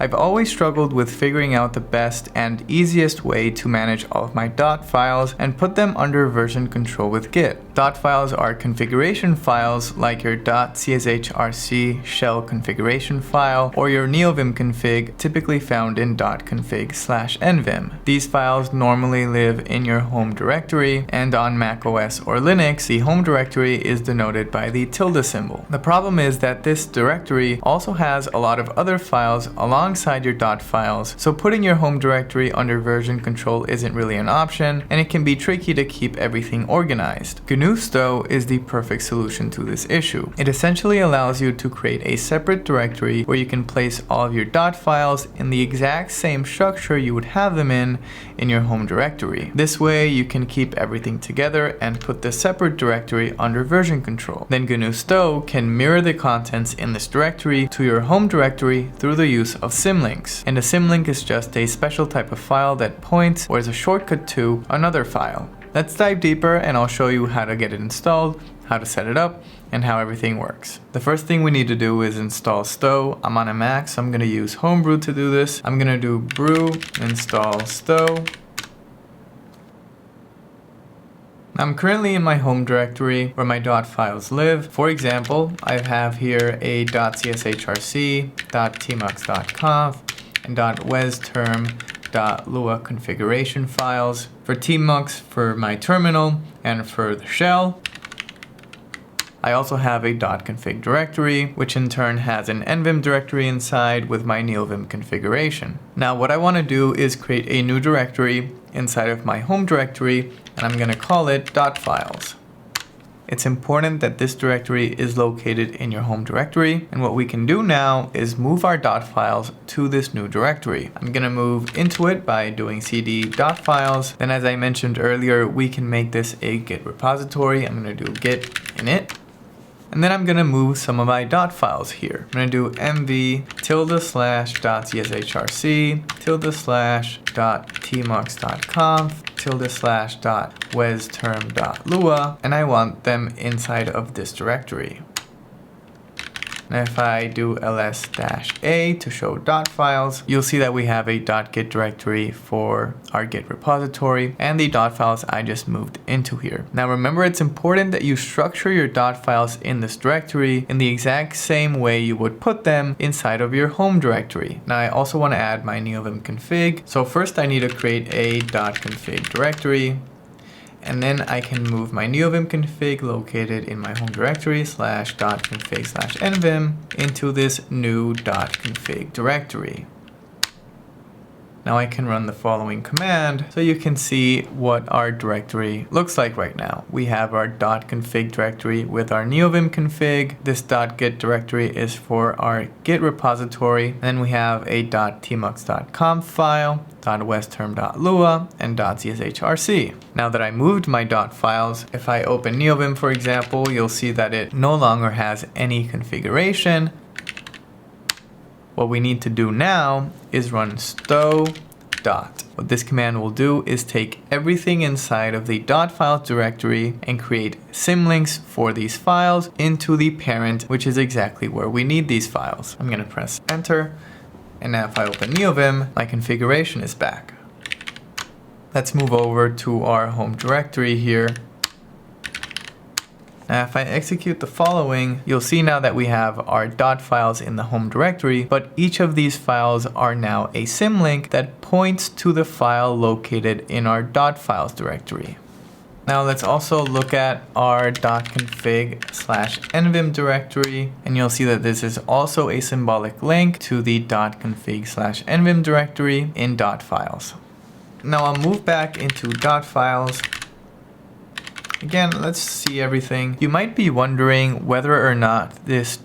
I've always struggled with figuring out the best and easiest way to manage all of my dot files and put them under version control with Git. Dot files are configuration files like your .cshRC shell configuration file or your neovim config, typically found in .config/nvim. These files normally live in your home directory, and on macOS or Linux, the home directory is denoted by the tilde symbol. The problem is that this directory also has a lot of other files alongside your dot files, so putting your home directory under version control isn't really an option, and it can be tricky to keep everything organized. GNU Stow is the perfect solution to this issue. It essentially allows you to create a separate directory where you can place all of your dot files in the exact same structure you would have them in your home directory. This way you can keep everything together and put the separate directory under version control. Then GNU Stow can mirror the contents in this directory to your home directory through the use of symlinks. And a symlink is just a special type of file that points or is a shortcut to another file. Let's dive deeper and I'll show you how to get it installed, how to set it up, and how everything works. The first thing we need to do is install Stow. I'm on a Mac, so I'm going to use Homebrew to do this. I'm going to do brew install Stow. I'm currently in my home directory where my dot files live. For example, I have here a .cshRC, .tmux.conf, and .westerm.lua configuration files for tmux for my terminal and for the shell. I also have a .config directory, which in turn has an nvim directory inside with my neovim configuration. Now what I want to do is create a new directory inside of my home directory, and I'm going to call it .files. It's important that this directory is located in your home directory, and what we can do now is move our .files to this new directory. I'm going to move into it by doing cd .files. Then, as I mentioned earlier, we can make this a Git repository. I'm going to do git init. And then I'm going to move some of my dot files here. I'm going to do mv /.cshRC /.tmux.conf /.westerm.lua, and I want them inside of this directory. And if I do ls-a to show dot files, you'll see that we have a .git directory for our Git repository and the dot files I just moved into here. Now remember, it's important that you structure your dot files in this directory in the exact same way you would put them inside of your home directory. Now I also want to add my neovim config. So first I need to create a .config directory. And then I can move my neovim config located in my home directory /.config/nvim into this new .config directory. Now I can run the following command so you can see what our directory looks like right now. We have our .config directory with our neovim config. This .git directory is for our Git repository. Then we have a .tmux.conf file, .westerm.lua, and .cshRC. Now that I moved my dot files, if I open neovim, for example, you'll see that it no longer has any configuration. What we need to do now is run stow dot. What this command will do is take everything inside of the dot files directory and create symlinks for these files into the parent, which is exactly where we need these files. I'm going to press enter, and now if I open neovim, my configuration is back. Let's move over to our home directory here. Now if I execute the following, you'll see now that we have our dot files in the home directory, but each of these files are now a symlink that points to the file located in our dot files directory. Now let's also look at our .config/nvim directory, and you'll see that this is also a symbolic link to the .config/nvim directory in dot files. Now I'll move back into dot files. Again, let's see everything. You might be wondering whether or not this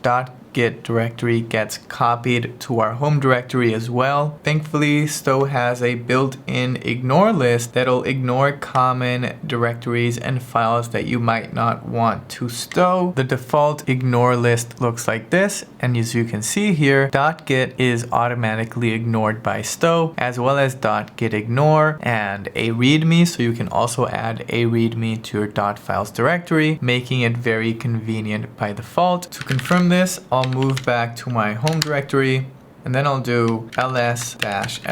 .git directory gets copied to our home directory as well. Thankfully, Stow has a built-in ignore list that'll ignore common directories and files that you might not want to stow. The default ignore list looks like this, and as you can see here, .git is automatically ignored by Stow, as well as .git ignore and a readme, so you can also add a readme to your .files directory, making it very convenient by default. To confirm this, I'll move back to my home directory, And then I'll do ls-ld.git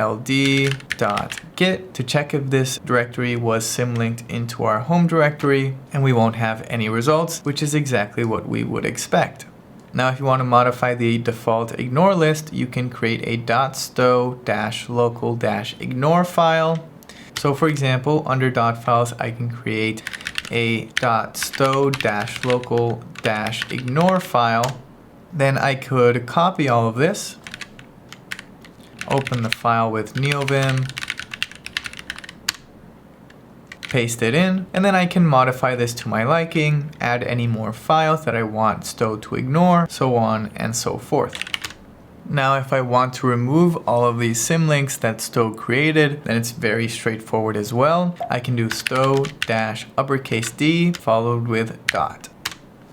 to check if this directory was symlinked into our home directory, and we won't have any results, which is exactly what we would expect. Now, if you want to modify the default ignore list, you can create a .stow-local-ignore file. So for example, under Dotfiles, I can create a .stow-local-ignore file. Then I could copy all of this, open the file with NeoVim, paste it in, and then I can modify this to my liking, add any more files that I want Stow to ignore, so on and so forth. Now, if I want to remove all of these symlinks that Stow created, then it's very straightforward as well. I can do stow-d followed with dot.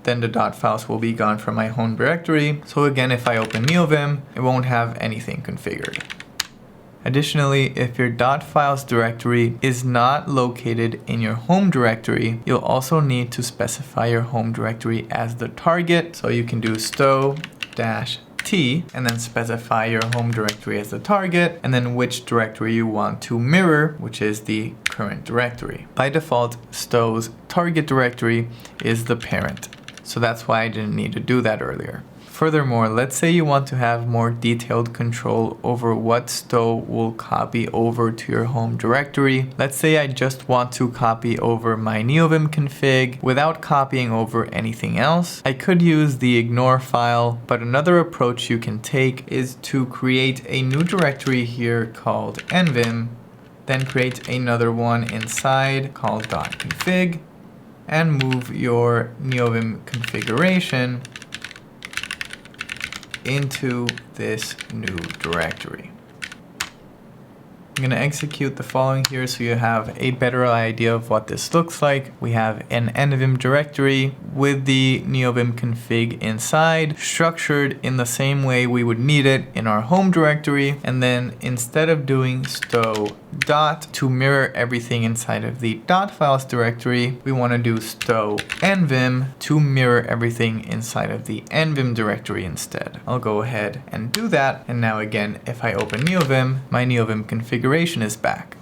Then the dot files will be gone from my home directory. So again, if I open NeoVim, it won't have anything configured. Additionally, if your .files directory is not located in your home directory, you'll also need to specify your home directory as the target. So you can do stow-t and then specify your home directory as the target, and then which directory you want to mirror, which is the current directory. By default, Stow's target directory is the parent. So that's why I didn't need to do that earlier. Furthermore, let's say you want to have more detailed control over what Stow will copy over to your home directory. Let's say I just want to copy over my NeoVim config without copying over anything else. I could use the ignore file, but another approach you can take is to create a new directory here called nvim, then create another one inside called .config, and move your NeoVim configuration into this new directory. I'm going to execute the following here so you have a better idea of what this looks like. We have an nvim directory with the NeoVim config inside, structured in the same way we would need it in our home directory. And then instead of doing stow dot to mirror everything inside of the .files directory, we want to do stow nvim to mirror everything inside of the nvim directory instead. I'll go ahead and do that. And now again, if I open NeoVim, my NeoVim configuration is back.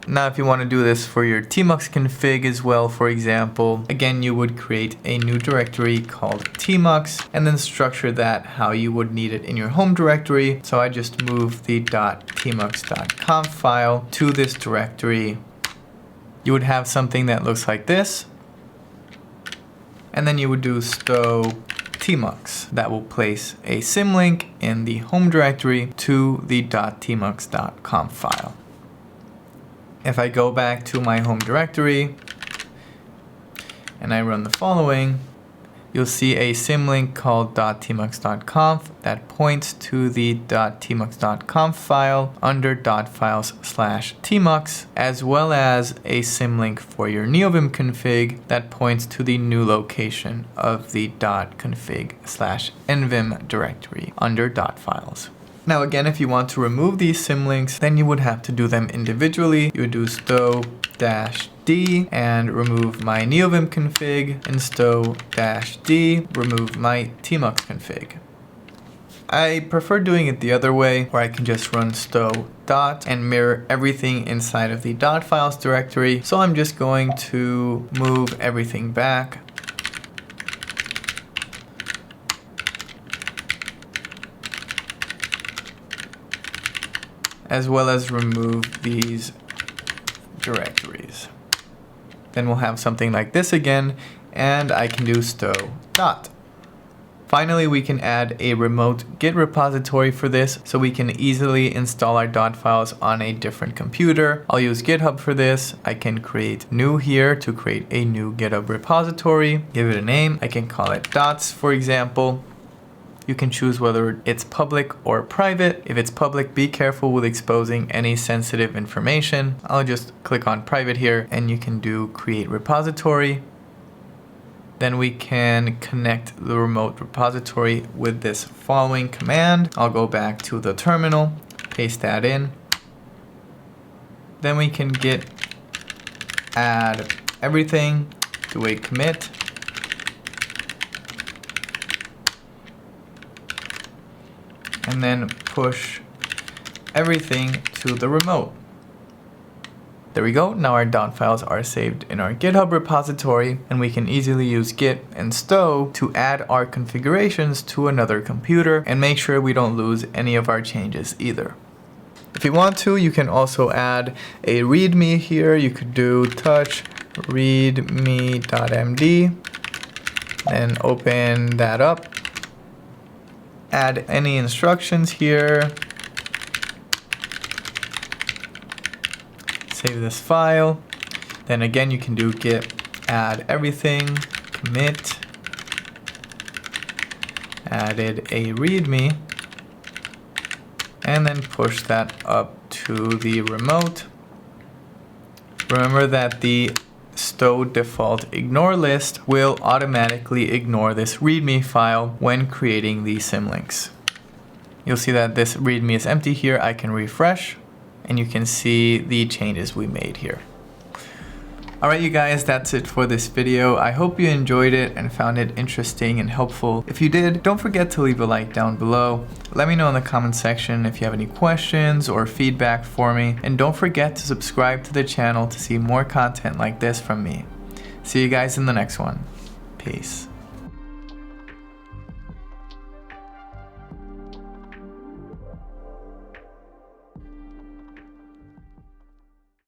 Now, if you want to do this for your tmux config as well, for example, again, you would create a new directory called tmux and then structure that how you would need it in your home directory. So I just move the .tmux.conf file to this directory. You would have something that looks like this. And then you would do stow tmux. That will place a symlink in the home directory to the .tmux.conf file. If I go back to my home directory and I run the following, you'll see a symlink called .tmux.conf that points to the .tmux.conf file under .files/tmux, as well as a symlink for your NeoVim config that points to the new location of the .config/nvim directory under .files. Now again, if you want to remove these symlinks, then you would have to do them individually. You would do stow-d and remove my NeoVim config, and stow-d remove my tmux config. I prefer doing it the other way, where I can just run stow dot and mirror everything inside of the .files directory. So I'm just going to move everything back. As well as remove these directories. Then we'll have something like this again, and I can do stow dot. Finally, we can add a remote Git repository for this, so we can easily install our .files on a different computer. I'll use GitHub for this. I can create new here to create a new GitHub repository, give it a name. I can call it dots, for example. You can choose whether it's public or private. If it's public, be careful with exposing any sensitive information. I'll just click on private here, and you can do create repository. Then we can connect the remote repository with this following command. I'll go back to the terminal, paste that in. Then we can git add everything, do a commit. and then push everything to the remote. There we go. Now our dot files are saved in our GitHub repository, and we can easily use git and stow to add our configurations to another computer and make sure we don't lose any of our changes either. If you want to, you can also add a README here. You could do touch README.md and open that up. Add any instructions here. Save this file. Then again, you can do git add everything, commit, added a README, and then push that up to the remote. Remember that the stow default ignore list will automatically ignore this README file when creating the symlinks. You'll see that this README is empty here. I can refresh, and you can see the changes we made here. Alright you guys, that's it for this video. I hope you enjoyed it and found it interesting and helpful. If you did, don't forget to leave a like down below. Let me know in the comment section if you have any questions or feedback for me. And don't forget to subscribe to the channel to see more content like this from me. See you guys in the next one. Peace.